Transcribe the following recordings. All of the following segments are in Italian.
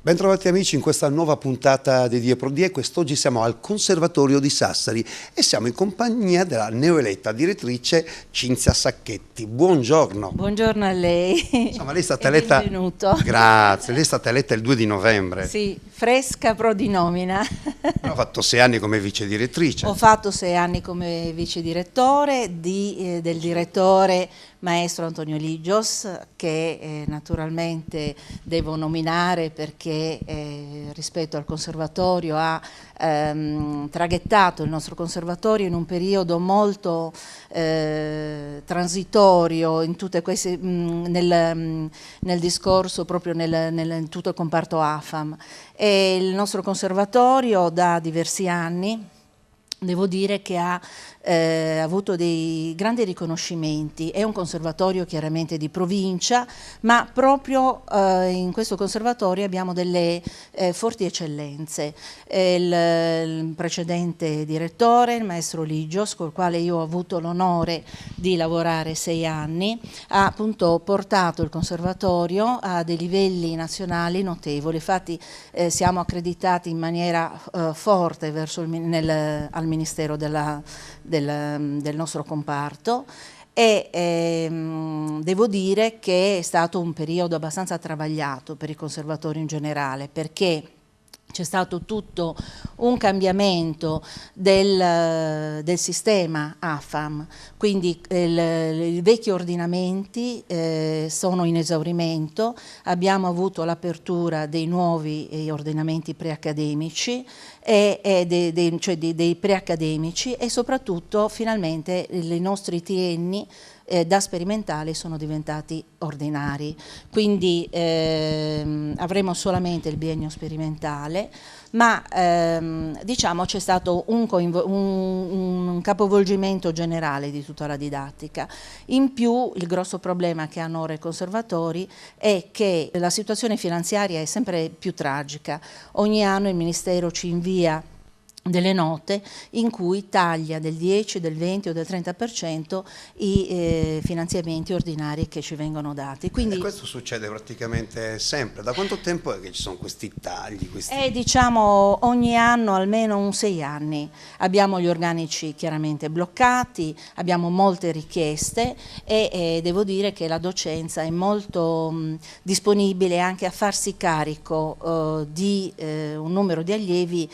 Bentrovati amici in questa nuova puntata di Die Pro Die. Quest'oggi siamo al Conservatorio di Sassari e siamo in compagnia della neoeletta direttrice Cinzia Sacchetti. Buongiorno. Buongiorno a lei. Insomma, lei è stata eletta. Benvenuto. Grazie, lei è stata eletta il 2 di novembre. Sì, fresca pro di nomina. Ha fatto 6 anni come vice direttrice. Ho fatto 6 anni come vice direttore del direttore maestro Antonio Ligios, che naturalmente devo nominare perché rispetto al conservatorio ha traghettato il nostro conservatorio in un periodo molto transitorio in tutte queste, nel discorso proprio in tutto il comparto AFAM. E il nostro conservatorio da diversi anni devo dire che ha avuto dei grandi riconoscimenti. È un conservatorio chiaramente di provincia, ma proprio in questo conservatorio abbiamo delle forti eccellenze. Il precedente direttore, il maestro Ligios, col quale io ho avuto l'onore di lavorare 6 anni, ha appunto portato il conservatorio a dei livelli nazionali notevoli. Infatti siamo accreditati in maniera forte verso al Ministero del nostro comparto e devo dire che è stato un periodo abbastanza travagliato per il conservatorio in generale, perché c'è stato tutto un cambiamento del sistema AFAM, quindi i vecchi ordinamenti sono in esaurimento, abbiamo avuto l'apertura dei nuovi ordinamenti preaccademici, cioè dei preaccademici, e soprattutto finalmente i nostri trienni da sperimentali sono diventati ordinari, quindi avremo solamente il biennio sperimentale, ma diciamo c'è stato un capovolgimento generale di tutta la didattica. In più il grosso problema che hanno ora i conservatori è che la situazione finanziaria è sempre più tragica. Ogni anno il Ministero ci invia delle note in cui taglia del 10, del 20 o del 30% i finanziamenti ordinari che ci vengono dati. Quindi, e questo succede praticamente sempre. Da quanto tempo è che ci sono questi tagli? Diciamo ogni anno almeno 6 anni. Abbiamo gli organici chiaramente bloccati, abbiamo molte richieste e devo dire che la docenza è molto disponibile anche a farsi carico di un numero di allievi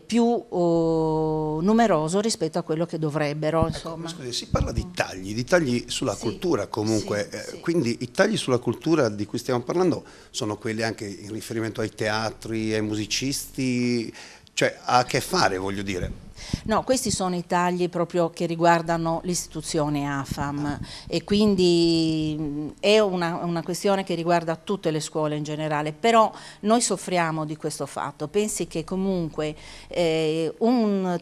più numeroso rispetto a quello che dovrebbero. Insomma. Scusi, si parla di tagli sulla cultura comunque, sì. Quindi i tagli sulla cultura di cui stiamo parlando sono quelli anche in riferimento ai teatri, ai musicisti, cioè ha a che fare, voglio dire. No, questi sono i tagli proprio che riguardano l'istituzione AFAM e quindi è una questione che riguarda tutte le scuole in generale, però noi soffriamo di questo fatto. Pensi che comunque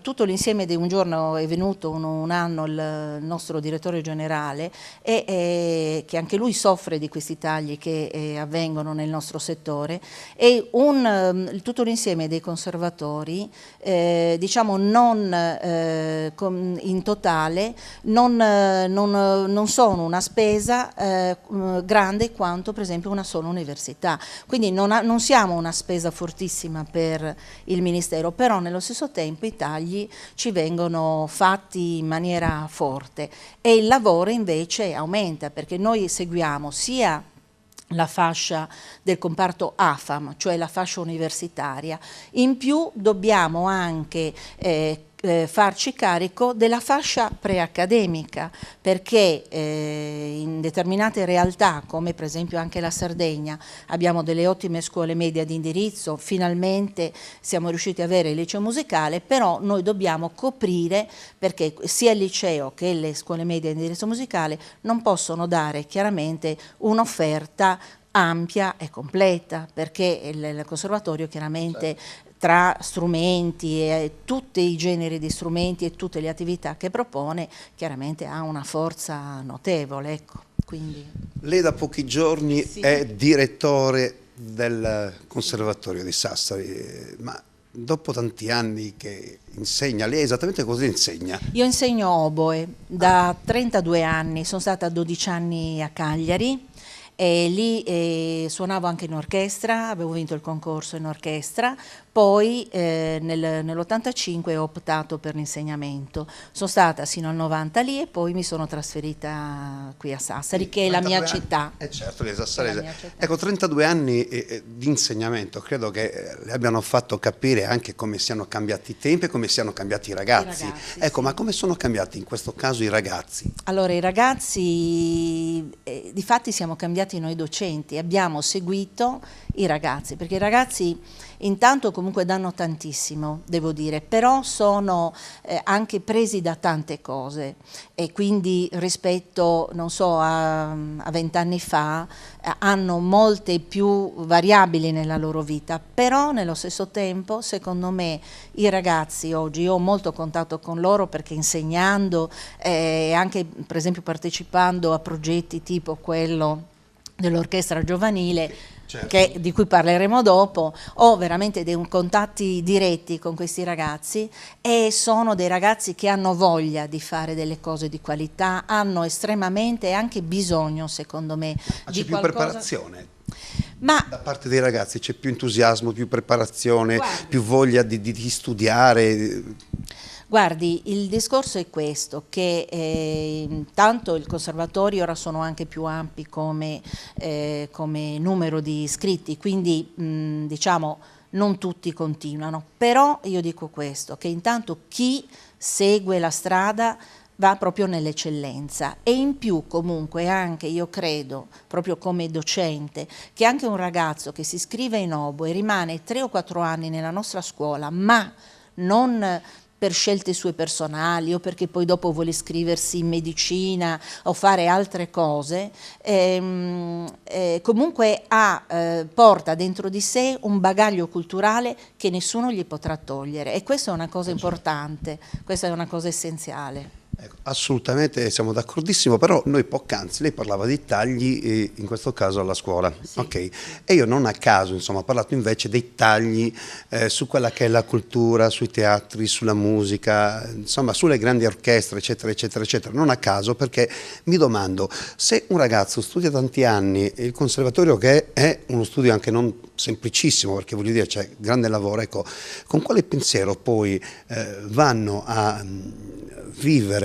tutto l'insieme di un giorno è venuto un anno il nostro direttore generale e che anche lui soffre di questi tagli che avvengono nel nostro settore e tutto l'insieme dei conservatori diciamo in totale non sono una spesa grande quanto per esempio una sola università, quindi non siamo una spesa fortissima per il Ministero, però nello stesso tempo i tagli ci vengono fatti in maniera forte e il lavoro invece aumenta, perché noi seguiamo sia la fascia del comparto AFAM, cioè la fascia universitaria, in più dobbiamo anche farci carico della fascia preaccademica, perché in determinate realtà, come per esempio anche la Sardegna, abbiamo delle ottime scuole medie di indirizzo, finalmente siamo riusciti ad avere il liceo musicale, però noi dobbiamo coprire, perché sia il liceo che le scuole medie di indirizzo musicale non possono dare chiaramente un'offerta ampia e completa, perché il conservatorio chiaramente tra strumenti e tutti i generi di strumenti e tutte le attività che propone chiaramente ha una forza notevole, ecco. Quindi. Lei da pochi giorni è direttore del Conservatorio di Sassari, ma dopo tanti anni che insegna, lei esattamente cosa insegna? Io insegno oboe da 32 anni, sono stata 12 anni a Cagliari e lì suonavo anche in orchestra, avevo vinto il concorso in orchestra, poi nell'85 ho optato per l'insegnamento. Sono stata sino al 90 lì e poi mi sono trasferita qui a Sassari, che è la mia città. Certo, lei è sassarese. Ecco, 32 anni di insegnamento, credo che le abbiano fatto capire anche come siano cambiati i tempi e come siano cambiati i ragazzi. Ecco, sì. Ma come sono cambiati in questo caso i ragazzi? Allora, i ragazzi, difatti siamo cambiati noi docenti, abbiamo seguito i ragazzi, perché i ragazzi intanto comunque danno tantissimo, devo dire, però sono anche presi da tante cose e quindi rispetto, non so, a 20 anni fa hanno molte più variabili nella loro vita, però nello stesso tempo secondo me i ragazzi oggi, io ho molto contatto con loro perché insegnando e anche per esempio partecipando a progetti tipo quello dell'orchestra giovanile, certo, di cui parleremo dopo, ho veramente dei contatti diretti con questi ragazzi e sono dei ragazzi che hanno voglia di fare delle cose di qualità, hanno estremamente anche bisogno, secondo me, ma di c'è più preparazione? Ma da parte dei ragazzi c'è più entusiasmo, più preparazione, più voglia di studiare? Guardi, il discorso è questo, che intanto il conservatorio ora sono anche più ampi come numero di iscritti, quindi diciamo non tutti continuano, però io dico questo, che intanto chi segue la strada va proprio nell'eccellenza e in più comunque anche io credo, proprio come docente, che anche un ragazzo che si iscrive in oboe e rimane 3 o 4 anni nella nostra scuola, ma non per scelte sue personali o perché poi dopo vuole iscriversi in medicina o fare altre cose, comunque porta dentro di sé un bagaglio culturale che nessuno gli potrà togliere e questa è una cosa importante, questa è una cosa essenziale. Ecco, assolutamente siamo d'accordissimo, però noi poc'anzi, lei parlava di tagli, in questo caso alla scuola, sì. Ok? E io non a caso, insomma, ho parlato invece dei tagli su quella che è la cultura, sui teatri, sulla musica, insomma, sulle grandi orchestre, eccetera, eccetera, eccetera. Non a caso, perché mi domando, se un ragazzo studia tanti anni, il conservatorio che è uno studio anche non semplicissimo, perché voglio dire c'è grande lavoro, ecco, con quale pensiero poi vanno a vivere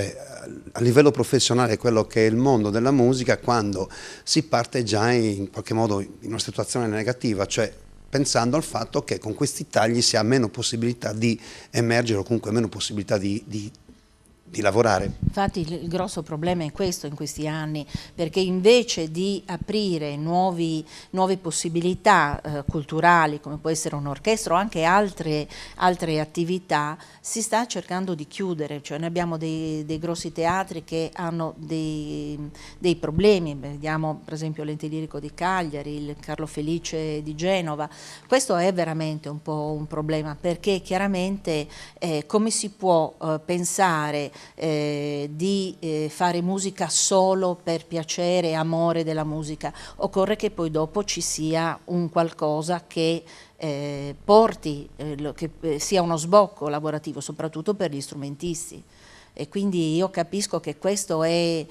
a livello professionale quello che è il mondo della musica quando si parte già in qualche modo in una situazione negativa, cioè pensando al fatto che con questi tagli si ha meno possibilità di emergere o comunque meno possibilità di lavorare. Infatti il grosso problema è questo in questi anni, perché invece di aprire nuove possibilità culturali, come può essere un'orchestra o anche altre attività, si sta cercando di chiudere, cioè noi abbiamo dei grossi teatri che hanno dei problemi, vediamo per esempio l'Ente Lirico di Cagliari, il Carlo Felice di Genova, questo è veramente un po' un problema, perché chiaramente come si può pensare di fare musica solo per piacere e amore della musica, occorre che poi dopo ci sia un qualcosa che porti, che sia uno sbocco lavorativo, soprattutto per gli strumentisti. E quindi io capisco che questo è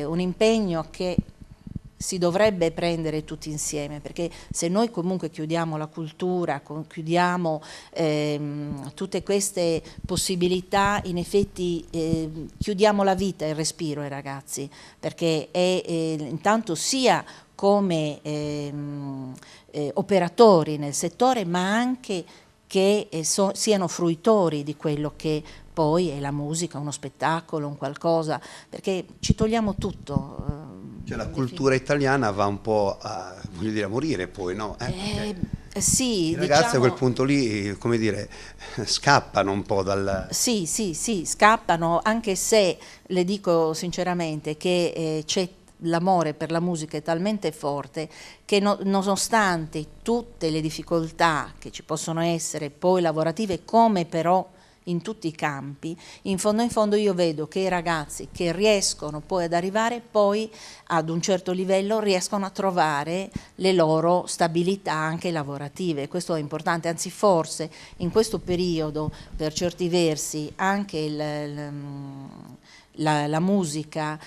un impegno che si dovrebbe prendere tutti insieme, perché se noi comunque chiudiamo la cultura, chiudiamo tutte queste possibilità, in effetti chiudiamo la vita e il respiro ai ragazzi, perché intanto sia come operatori nel settore, ma anche che siano fruitori di quello che poi è la musica, uno spettacolo, un qualcosa, perché ci togliamo tutto. Cioè la cultura italiana va un po' a, voglio dire, a morire poi, no? Sì, i ragazzi a quel punto lì, come dire, scappano un po' dal... Sì, scappano, anche se le dico sinceramente che c'è l'amore per la musica è talmente forte che nonostante tutte le difficoltà che ci possono essere poi lavorative, come però in tutti i campi, in fondo io vedo che i ragazzi che riescono poi ad arrivare poi ad un certo livello riescono a trovare le loro stabilità anche lavorative, questo è importante, anzi forse in questo periodo per certi versi anche la musica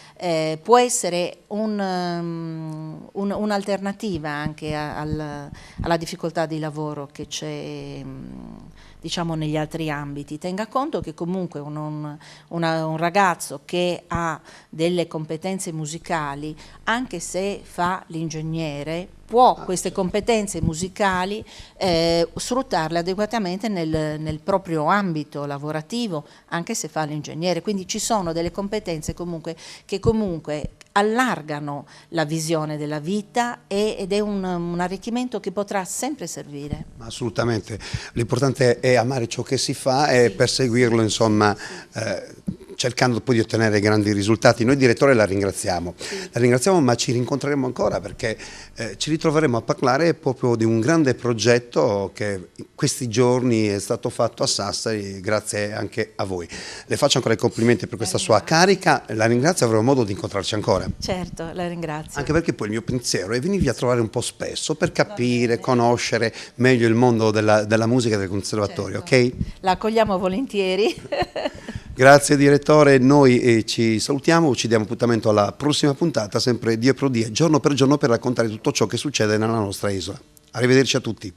può essere un'alternativa anche alla difficoltà di lavoro che c'è diciamo negli altri ambiti. Tenga conto che comunque un ragazzo che ha delle competenze musicali, anche se fa l'ingegnere, può queste competenze musicali sfruttarle adeguatamente nel proprio ambito lavorativo, anche se fa l'ingegnere. Quindi ci sono delle competenze che comunque allargano la visione della vita ed è un arricchimento che potrà sempre servire. Assolutamente, l'importante è amare ciò che si fa e perseguirlo, insomma, cercando poi di ottenere grandi risultati. Noi direttore la ringraziamo, ma ci rincontreremo ancora perché ci ritroveremo a parlare proprio di un grande progetto che questi giorni è stato fatto a Sassari, grazie anche a voi. Le faccio ancora i complimenti per questa sua carica, la ringrazio, avremo modo di incontrarci ancora. Certo, la ringrazio. Anche perché poi il mio pensiero è venirvi a trovare un po' spesso per capire, conoscere meglio il mondo della musica e del conservatorio, ok? La accogliamo volentieri. Grazie direttore, noi ci salutiamo, ci diamo appuntamento alla prossima puntata, sempre die pro die, giorno per giorno, per raccontare tutto ciò che succede nella nostra isola. Arrivederci a tutti.